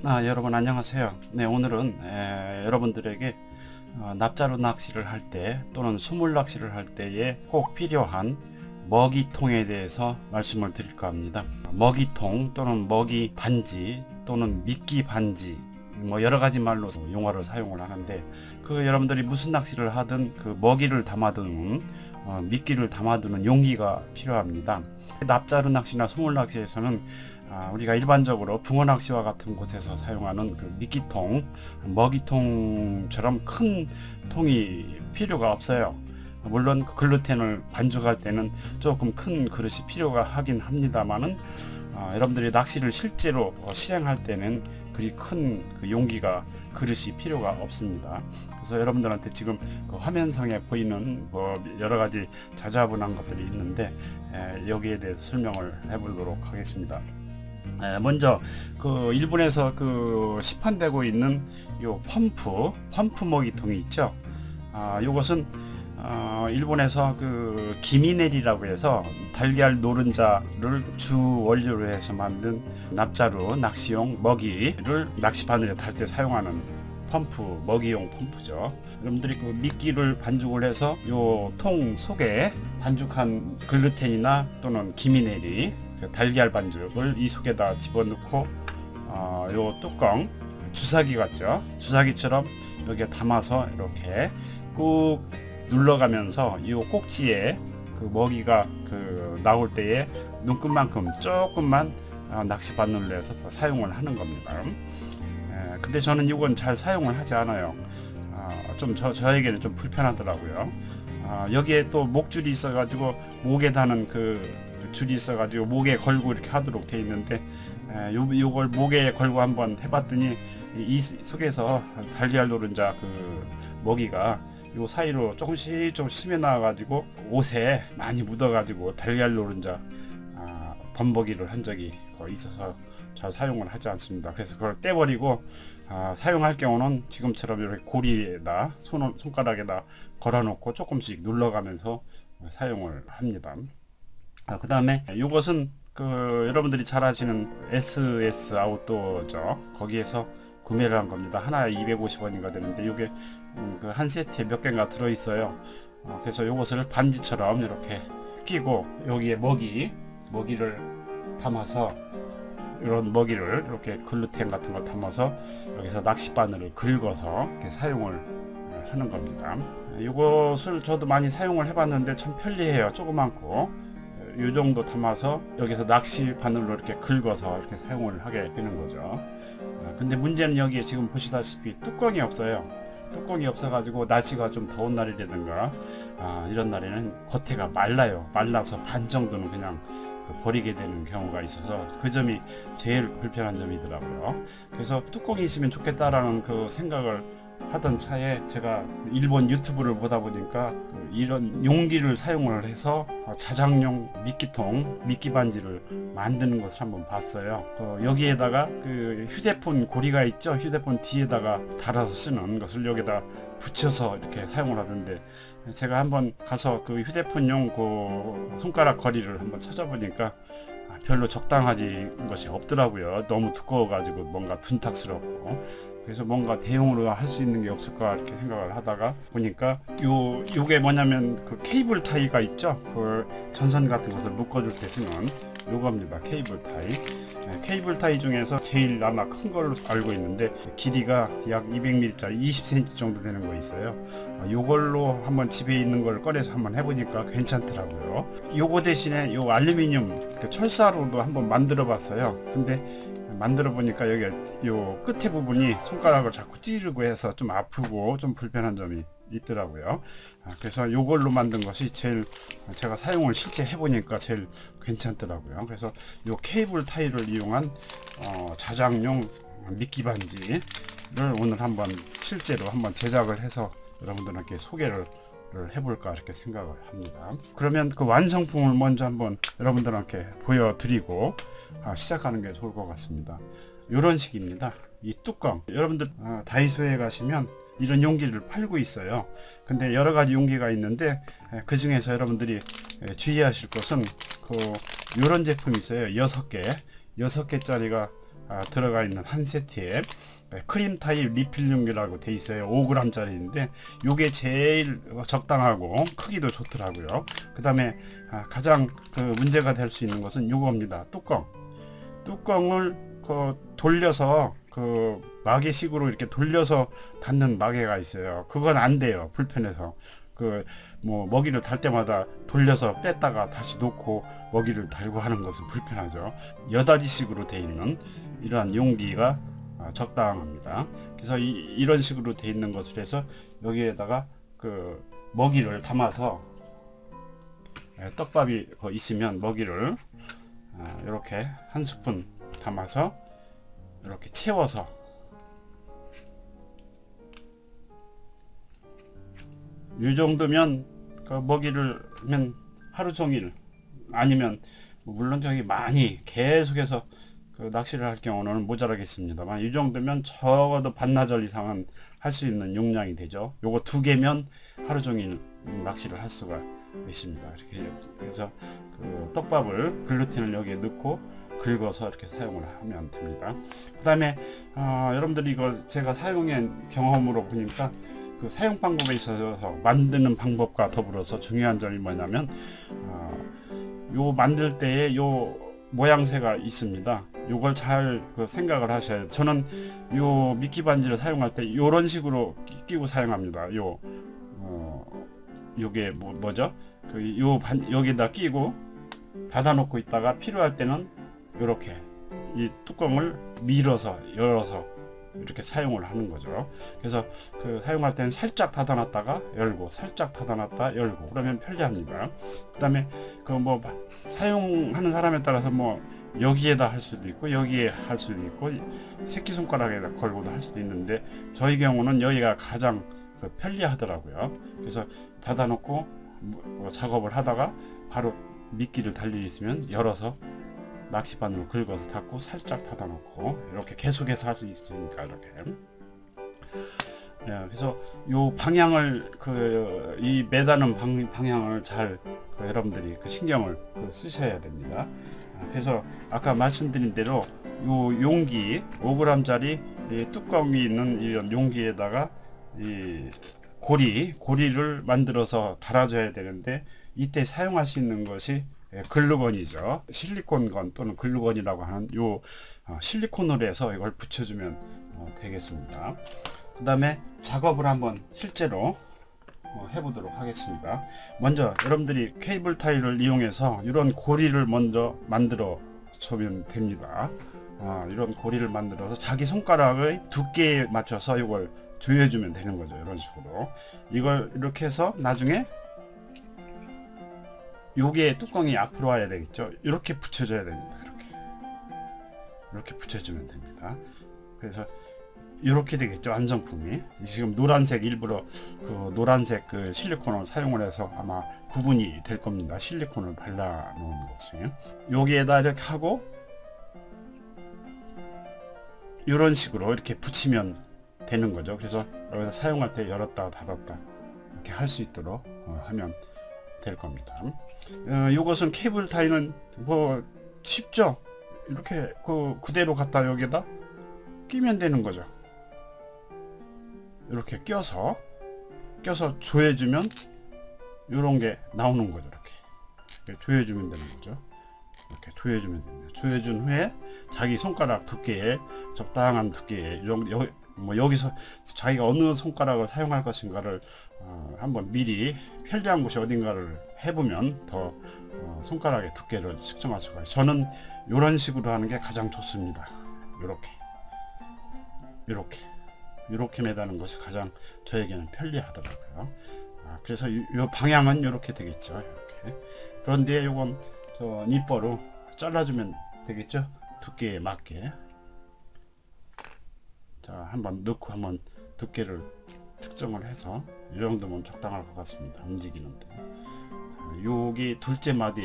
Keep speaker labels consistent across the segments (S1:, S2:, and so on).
S1: 여러분 안녕하세요. 네, 오늘은 여러분들에게 납자루 낚시를 할 때 또는 수물 낚시를 할 때에 꼭 필요한 먹이통에 대해서 말씀을 드릴까 합니다. 먹이통 또는 먹이 반지 또는 미끼 반지, 뭐 여러 가지 말로 용어를 사용을 하는데, 그 여러분들이 무슨 낚시를 하든 그 먹이를 담아두는 미끼를 담아두는 용기가 필요합니다. 납자루 낚시나 수물 낚시에서는 우리가 일반적으로 붕어 낚시와 같은 곳에서 사용하는 그 미끼통, 먹이통처럼 큰 통이 필요가 없어요. 물론 글루텐을 반죽할 때는 조금 큰 그릇이 필요가 하긴 합니다만은, 여러분들이 낚시를 실제로 실행할 때는 그리 큰 그 용기가 그릇이 필요가 없습니다. 그래서 여러분들한테 지금 그 화면상에 보이는 뭐 여러 가지 자자분한 것들이 있는데, 여기에 대해서 설명을 해보도록 하겠습니다. 먼저 그 일본에서 그 시판되고 있는 요 펌프 먹이통이 있죠. 요것은 일본에서 그 기미네리라고 해서 달걀 노른자를 주 원료로 해서 만든 납자루 낚시용 먹이를 낚시 바늘에 달 때 사용하는 펌프, 먹이용 펌프죠. 여러분들이 그 미끼를 반죽을 해서 요 통 속에 반죽한 글루텐이나 또는 기미네리, 그 달걀 반죽을 이 속에다 집어넣고 요 뚜껑, 주사기 같죠? 주사기처럼 여기에 담아서 이렇게 꾹 눌러가면서 이 꼭지에 그 먹이가 그 나올 때에 눈금만큼 조금만 낚시 바늘로 해서 사용을 하는 겁니다. 근데 저는 이건 잘 사용을 하지 않아요. 좀 저에게는 좀 불편하더라고요. 여기에 또 목줄이 있어 가지고 목에 다는 그 줄이 있어 가지고 목에 걸고 이렇게 하도록 돼 있는데, 요걸 목에 걸고 한번 해봤더니 이 속에서 달걀 노른자 그 먹이가 요 사이로 조금씩 좀 스며 나와 가지고 옷에 많이 묻어 가지고 달걀 노른자 범벅이를 한 적이 있어서 잘 사용을 하지 않습니다. 그래서 그걸 떼버리고 사용할 경우는 지금처럼 이렇게 고리에다 손가락에다 걸어 놓고 조금씩 눌러가면서 사용을 합니다. 그 다음에 이것은 그 여러분들이 잘 아시는 SS 아웃도어죠. 거기에서 구매를 한 겁니다. 하나에 250원인가 되는데 이게 그 한 세트에 몇 개가 들어 있어요. 그래서 이것을 반지처럼 이렇게 끼고 여기에 먹이를 담아서, 이런 먹이를 이렇게 글루텐 같은 걸 담아서 여기서 낚싯바늘을 긁어서 이렇게 사용을 하는 겁니다. 이것을 저도 많이 사용을 해봤는데 참 편리해요. 조그맣고 이 정도 담아서 여기서 낚시 바늘로 이렇게 긁어서 이렇게 사용을 하게 되는 거죠. 근데 문제는 여기에 지금 보시다시피 뚜껑이 없어요. 뚜껑이 없어 가지고 날씨가 좀 더운 날이라든가 이런 날에는 겉에가 말라서 반 정도는 그냥 버리게 되는 경우가 있어서 그 점이 제일 불편한 점이더라고요. 그래서 뚜껑이 있으면 좋겠다라는 그 생각을 하던 차에 제가 일본 유튜브를 보다 보니까 이런 용기를 사용을 해서 자장용 미끼 반지를 만드는 것을 한번 봤어요. 여기에다가 그 휴대폰 고리가 있죠. 휴대폰 뒤에다가 달아서 쓰는 것을 여기다 붙여서 이렇게 사용을 하던데, 제가 한번 가서 그 휴대폰용 그 손가락 거리를 한번 찾아보니까 별로 적당하지 것이 없더라고요. 너무 두꺼워 가지고 뭔가 둔탁스럽고. 그래서 뭔가 대용으로 할 수 있는 게 없을까 이렇게 생각을 하다가 보니까 요게 뭐냐면 그 케이블 타이가 있죠. 그 전선 같은 것을 묶어줄 때 쓰는 요겁니다. 케이블 타이. 케이블 타이 중에서 제일 아마 큰 걸로 알고 있는데 길이가 약 200mm짜리 20cm 정도 되는 거 있어요. 요걸로 한번 집에 있는 걸 꺼내서 한번 해보니까 괜찮더라고요. 요거 대신에 요 알루미늄 그 철사로도 한번 만들어 봤어요. 근데 만들어 보니까 여기 요 끝에 부분이 손가락을 자꾸 찌르고 해서 좀 아프고 좀 불편한 점이 있더라고요. 그래서 요걸로 만든 것이 제일 제가 사용을 실제 해보니까 제일 괜찮더라고요. 그래서 요 케이블 타이를 이용한 자장용 미끼 반지를 오늘 한번 실제로 한번 제작을 해서 여러분들께 소개를 해볼까 이렇게 생각을 합니다. 그러면 그 완성품을 먼저 한번 여러분들께 보여드리고 시작하는 게 좋을 것 같습니다. 이런 식입니다. 이 뚜껑, 여러분들 다이소에 가시면 이런 용기를 팔고 있어요. 근데 여러 가지 용기가 있는데 그 중에서 여러분들이 주의하실 것은 이런 제품이 있어요. 6개짜리가 들어가 있는 한 세트에 크림 타입 리필용기라고 돼 있어요. 5g짜리인데 요게 제일 적당하고 크기도 좋더라고요. 그 다음에 가장 그 문제가 될 수 있는 것은 요겁니다. 뚜껑을 돌려서 그 마개식으로 이렇게 돌려서 닫는 마개가 있어요. 그건 안 돼요. 불편해서. 뭐 먹이를 달 때마다 돌려서 뺐다가 다시 놓고 먹이를 달고 하는 것은 불편하죠. 여닫이식으로 되어 있는 이러한 용기가 적당합니다. 그래서 이런 식으로 되어 있는 것을 해서 여기에다가 그 먹이를 담아서 떡밥이 있으면 먹이를 이렇게 한 스푼 담아서 이렇게 채워서 이 정도면 먹이를 면 하루 종일, 아니면 물론 저기 많이 계속해서 낚시를 할 경우는 모자라겠습니다만 이 정도면 적어도 반나절 이상은 할 수 있는 용량이 되죠. 요거 2개면 하루 종일 낚시를 할 수가 있습니다. 이렇게 그래서 떡밥을 글루텐을 여기에 넣고 긁어서 이렇게 사용을 하면 됩니다. 그 다음에 여러분들이 이거 제가 사용한 경험으로 보니까 사용 방법에 있어서 만드는 방법과 더불어서 중요한 점이 뭐냐면 요 만들 때에 요 모양새가 있습니다. 요걸 잘 생각을 하셔야 돼요. 저는 요 미끼 반지를 사용할 때 요런 식으로 끼고 사용합니다. 요게 뭐죠? 여기다 끼고 닫아 놓고 있다가 필요할 때는 요렇게 이 뚜껑을 밀어서 열어서 이렇게 사용을 하는 거죠. 그래서 사용할 때는 살짝 닫아놨다가 열고 살짝 닫아놨다 열고 그러면 편리합니다. 그 다음에 사용하는 사람에 따라서 여기에다 할 수도 있고 여기에 할 수도 있고 새끼손가락에다 걸고도 할 수도 있는데 저희 경우는 여기가 가장 편리하더라고요. 그래서 닫아놓고 작업을 하다가 바로 미끼를 달릴 일 있으면 열어서 낚시바늘로 긁어서 닫고 살짝 닫아놓고 이렇게 계속해서 할 수 있으니까 이렇게. 그래서 요 방향을 이 매다는 방향을 잘 여러분들이 신경을 쓰셔야 됩니다. 그래서 아까 말씀드린 대로 요 용기 5g짜리 뚜껑이 있는 이런 용기에다가 이 고리를 만들어서 달아줘야 되는데 이때 사용할 수 있는 것이 글루건이죠. 실리콘건 또는 글루건이라고 하는 요 실리콘으로 해서 이걸 붙여주면 되겠습니다. 그 다음에 작업을 한번 실제로 해보도록 하겠습니다. 먼저 여러분들이 케이블 타이를 이용해서 이런 고리를 먼저 만들어 주면 됩니다. 이런 고리를 만들어서 자기 손가락의 두께에 맞춰서 이걸 조여주면 되는 거죠. 이런 식으로 이걸 이렇게 해서 나중에 요게 뚜껑이 앞으로 와야 되겠죠. 이렇게 붙여줘야 됩니다. 이렇게 붙여주면 됩니다. 그래서 이렇게 되겠죠. 완성품이 지금 노란색 일부러 노란색 실리콘을 사용을 해서 아마 구분이 될 겁니다. 실리콘을 발라 놓은 것이 여기에다 이렇게 하고 이런 식으로 이렇게 붙이면 되는 거죠. 그래서 여기서 사용할 때 열었다 닫았다 이렇게 할 수 있도록 하면 될 겁니다. 이것은 케이블 타이는 쉽죠. 이렇게 그대로 갖다 여기다 끼면 되는 거죠. 이렇게 껴서 조여주면 이런 게 나오는 거죠. 이렇게 조여주면 되는 거죠. 이렇게 조여주면 됩니다. 조여준 후에 자기 손가락 두께에 적당한 두께에 여기서 자기가 어느 손가락을 사용할 것인가를 한번 미리 편리한 곳이 어딘가를 해보면 더 손가락의 두께를 측정할 수가 있어요. 저는 이런 식으로 하는 게 가장 좋습니다. 이렇게 매다는 것이 가장 저에게는 편리하더라고요. 그래서 이 방향은 이렇게 되겠죠. 이렇게. 그런데 이건 니퍼로 잘라주면 되겠죠. 두께에 맞게. 자, 한번 넣고 한번 두께를 측정을 해서 이 정도면 적당할 것 같습니다. 움직이는데 여기 둘째 마디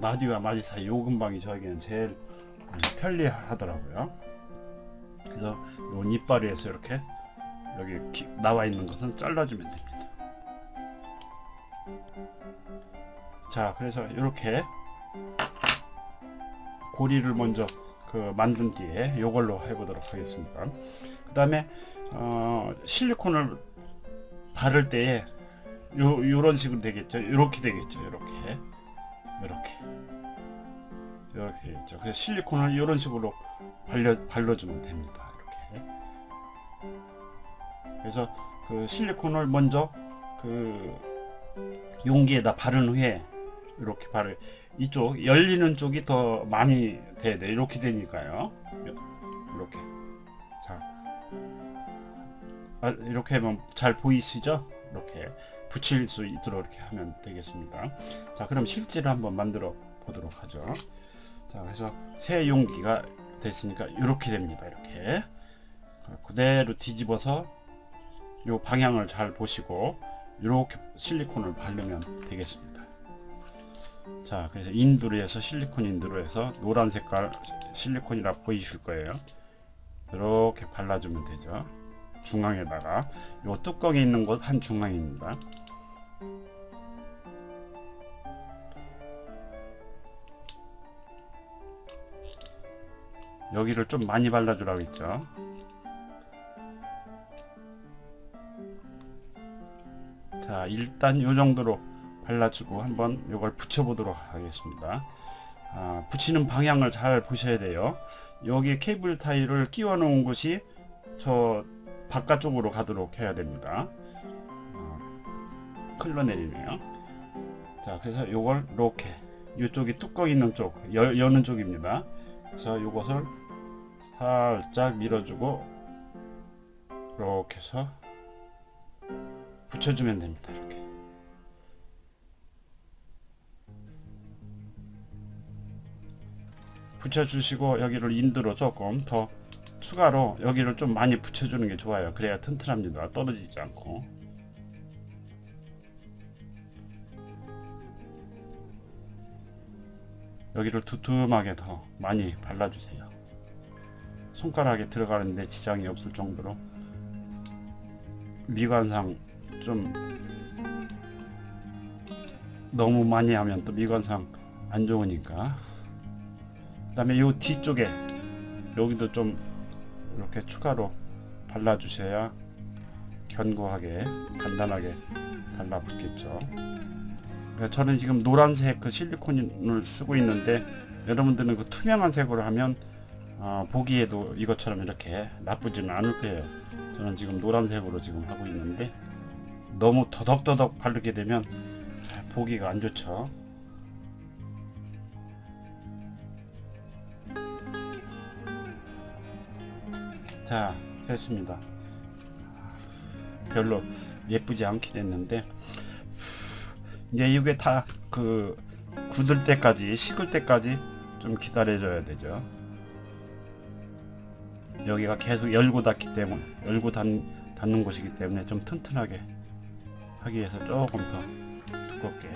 S1: 마디와 마디 사이 요 근방이 저에게는 제일 편리하더라고요. 그래서 요 니바리에서 이렇게 여기 나와 있는 것은 잘라주면 됩니다. 자, 그래서 이렇게 고리를 먼저 그 만든 뒤에 요걸로 해보도록 하겠습니다. 그 다음에 실리콘을 바를 때에 요런 식으로 되겠죠. 요렇게 되겠죠. 요렇게 되겠죠. 그래서 실리콘을 요런 식으로 발라주면 됩니다. 이렇게. 그래서 그 실리콘을 먼저 그 용기에다 바른 후에 이렇게 이쪽 열리는 쪽이 더 많이 돼야 돼. 이렇게 되니까요. 이렇게. 자, 이렇게 하면 잘 보이시죠? 이렇게 붙일 수 있도록 이렇게 하면 되겠습니다. 자, 그럼 실제로 한번 만들어 보도록 하죠. 자, 그래서 새 용기가 됐으니까 이렇게 됩니다. 이렇게 그대로 뒤집어서 요 방향을 잘 보시고 이렇게 실리콘을 바르면 되겠습니다. 자, 그래서 인두로 해서 실리콘 인두로 해서 노란 색깔 실리콘이라 보이실 거예요. 이렇게 발라주면 되죠. 중앙에다가 요 뚜껑이 있는 곳 한 중앙입니다. 여기를 좀 많이 발라주라고 했죠. 자, 일단 요 정도로 발라주고 한번 요걸 붙여보도록 하겠습니다. 붙이는 방향을 잘 보셔야 돼요. 여기 케이블 타일을 끼워 놓은 곳이 저 바깥쪽으로 가도록 해야 됩니다. 흘러내리네요. 자, 그래서 요걸 이렇게 이쪽이 뚜껑 있는 쪽 여는 쪽입니다. 그래서 요것을 살짝 밀어주고 이렇게 해서 붙여주면 됩니다. 이렇게. 붙여주시고 여기를 인두로 조금 더 추가로 여기를 좀 많이 붙여주는 게 좋아요. 그래야 튼튼합니다. 떨어지지 않고. 여기를 두툼하게 더 많이 발라주세요. 손가락에 들어가는데 지장이 없을 정도로. 미관상 좀 너무 많이 하면 또 미관상 안 좋으니까. 그 다음에 요 뒤쪽에 여기도 좀 이렇게 추가로 발라주셔야 견고하게 단단하게 달라붙겠죠. 저는 지금 노란색 그 실리콘을 쓰고 있는데 여러분들은 그 투명한 색으로 하면 보기에도 이것처럼 이렇게 나쁘지는 않을 거예요. 저는 지금 노란색으로 지금 하고 있는데 너무 더덕더덕 바르게 되면 보기가 안 좋죠. 자, 됐습니다. 별로 예쁘지 않게 됐는데 이제 이게 다 그 굳을 때까지 식을 때까지 좀 기다려 줘야 되죠. 여기가 계속 열고 닫기 때문에 닫는 곳이기 때문에 좀 튼튼하게 하기 위해서 조금 더 두껍게.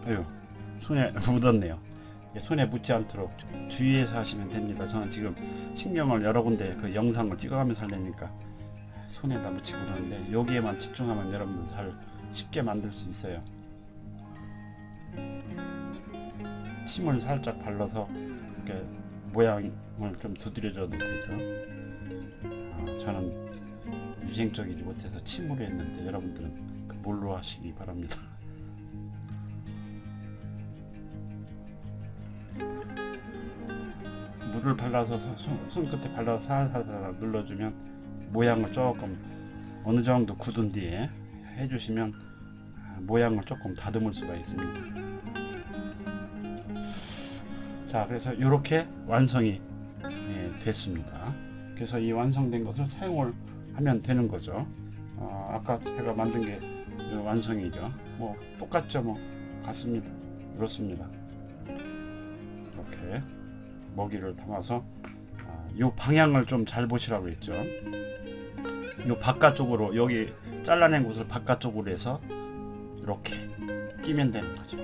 S1: 아유, 손에 묻었네요. 손에 묻지 않도록 주의해서 하시면 됩니다. 저는 지금 신경을 여러 군데 그 영상을 찍어가면서 하려니까 손에다 묻히고 그러는데 여기에만 집중하면 여러분들 잘 쉽게 만들 수 있어요. 침을 살짝 발라서 이렇게 모양을 좀 두드려줘도 되죠. 저는 위생적이지 못해서 침으로 했는데 여러분들은 뭘로 하시기 바랍니다. 물을 발라서 손끝에 발라서 살살 눌러주면 모양을 조금 어느 정도 굳은 뒤에 해주시면 모양을 조금 다듬을 수가 있습니다. 자, 그래서 이렇게 완성이 됐습니다. 그래서 이 완성된 것을 사용을 하면 되는 거죠. 아까 제가 만든 게 완성이죠. 뭐 똑같죠. 뭐 같습니다. 그렇습니다. 이렇게 먹이를 담아서 이 방향을 좀 잘 보시라고 했죠. 이 바깥쪽으로 여기 잘라낸 곳을 바깥쪽으로 해서 이렇게 끼면 되는 거죠.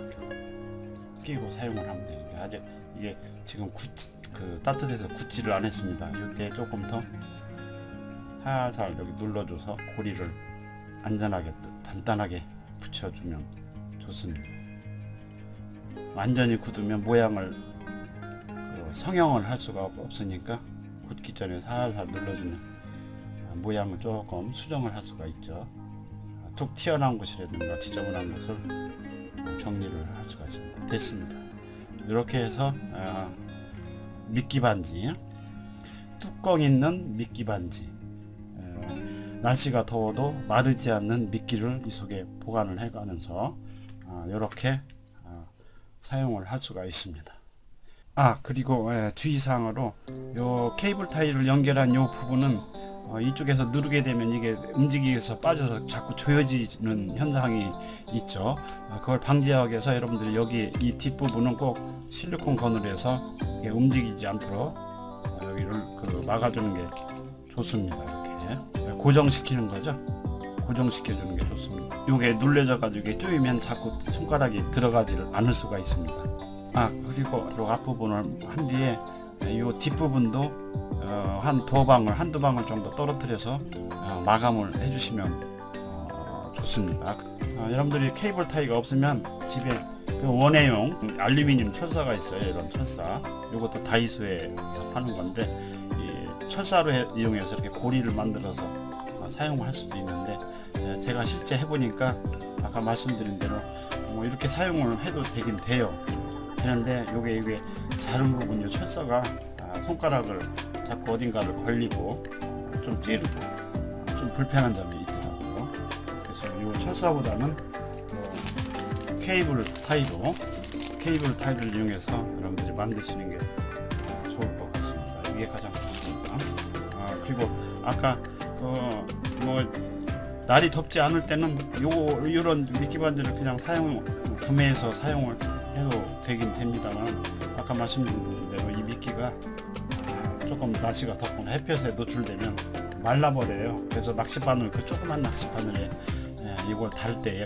S1: 끼고 사용을 하면 되니까 아직 이게 지금 따뜻해서 굳지를 않았습니다. 이때 조금 더 살살 여기 눌러줘서 고리를 안전하게 단단하게 붙여주면 좋습니다. 완전히 굳으면 모양을 성형을 할 수가 없으니까 굳기 전에 살살 눌러주는 모양을 조금 수정을 할 수가 있죠. 툭 튀어나온 곳이라든가 지저분한 곳을 정리를 할 수가 있습니다. 됐습니다. 이렇게 해서 미끼 반지, 뚜껑 있는 미끼 반지, 날씨가 더워도 마르지 않는 미끼를 이 속에 보관을 해가면서 이렇게 사용을 할 수가 있습니다. 그리고 주의사항으로 요 케이블 타이를 연결한 요 부분은 이쪽에서 누르게 되면 이게 움직이면서 빠져서 자꾸 조여지는 현상이 있죠. 그걸 방지하기 위해서 여러분들이 여기 이 뒷부분은 꼭 실리콘 건으로 해서 이게 움직이지 않도록 여기를 막아주는 게 좋습니다. 이렇게 고정시키는 거죠. 고정시켜 주는 게 좋습니다. 이게 눌려져 가지고 이게 조이면 자꾸 손가락이 들어가지를 않을 수가 있습니다. 그리고 앞부분을 한 뒤에 이 뒷부분도 한두 방울 정도 떨어뜨려서 마감을 해주시면 좋습니다. 여러분들이 케이블 타이가 없으면 집에 그 원예용 알루미늄 철사가 있어요. 이런 철사, 이것도 다이소에서 파는 건데 이 철사로 이용해서 이렇게 고리를 만들어서 사용할 수도 있는데, 제가 실제 해보니까 아까 말씀드린 대로 이렇게 사용을 해도 되긴 돼요. 그런데 이게 자른 부분요, 철사가 손가락을 자꾸 어딘가를 걸리고 좀 찌르고 좀 불편한 점이 있더라고요. 그래서 이 철사보다는 케이블 타이를 이용해서 여러분들이 만드시는 게 좋을 것 같습니다. 이게 가장 좋습니다. 그리고 아까 날이 덥지 않을 때는 이런 미끼 반지를 그냥 구매해서 사용을 해도 되긴 됩니다만, 아까 말씀드린 대로 이 미끼가 조금 날씨가 덥거나 햇볕에 노출되면 말라버려요. 그래서 낚싯바늘, 그 조그만 낚싯바늘에 이걸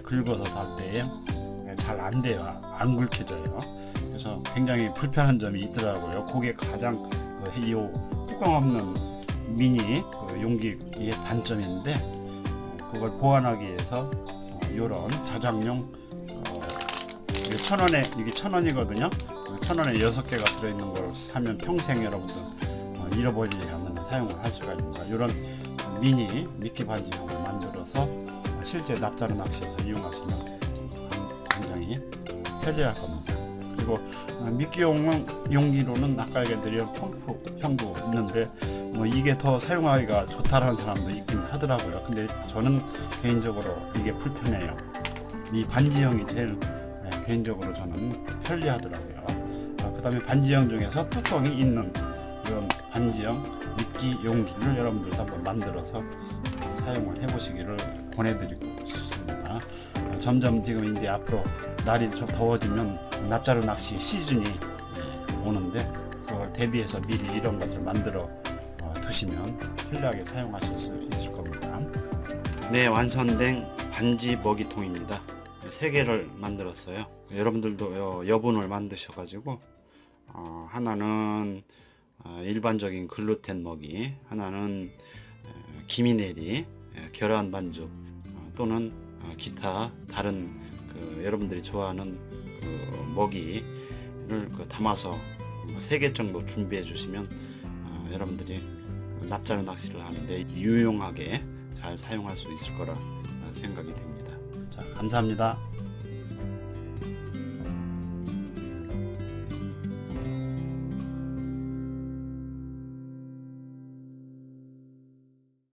S1: 긁어서 달 때에 잘 안 돼요. 안 굵혀져요. 그래서 굉장히 불편한 점이 있더라고요. 그게 가장 이 뚜껑 없는 미니 용기의 단점인데, 그걸 보완하기 위해서 이런 저장용 1,000원에, 이게 1,000원이거든요. 1,000원에 6개가 들어있는 걸 사면 평생 여러분들 잃어버리지 않는 사용을 할 수가 있습니다. 이런 미니 미끼 반지용을 만들어서 실제 납자루 낚시에서 이용하시면 굉장히 편리할 겁니다. 그리고 미끼용 용기로는 아까 얘기드린 펌프형도 있는데 이게 더 사용하기가 좋다라는 사람도 있긴 하더라고요. 근데 저는 개인적으로 이게 불편해요. 이 반지형이 제일 개인적으로 저는 편리하더라고요. 그 다음에 반지형 중에서 뚜껑이 있는 이런 반지형 미끼 용기를 여러분들도 한번 만들어서 사용을 해보시기를 권해드리고 싶습니다. 점점 지금 이제 앞으로 날이 좀 더워지면 납자루 낚시 시즌이 오는데, 그걸 대비해서 미리 이런 것을 만들어 두시면 편리하게 사용하실 수 있을 겁니다. 네, 완성된 반지 먹이통입니다. 3개를 만들었어요. 여러분들도 여분을 만드셔가지고 하나는 일반적인 글루텐 먹이, 하나는 기미네리, 계란 반죽 또는 기타 다른 여러분들이 좋아하는 먹이를 담아서 3개 정도 준비해 주시면 여러분들이 납자루 낚시를 하는데 유용하게 잘 사용할 수 있을 거라 생각이 됩니다. 자, 감사합니다.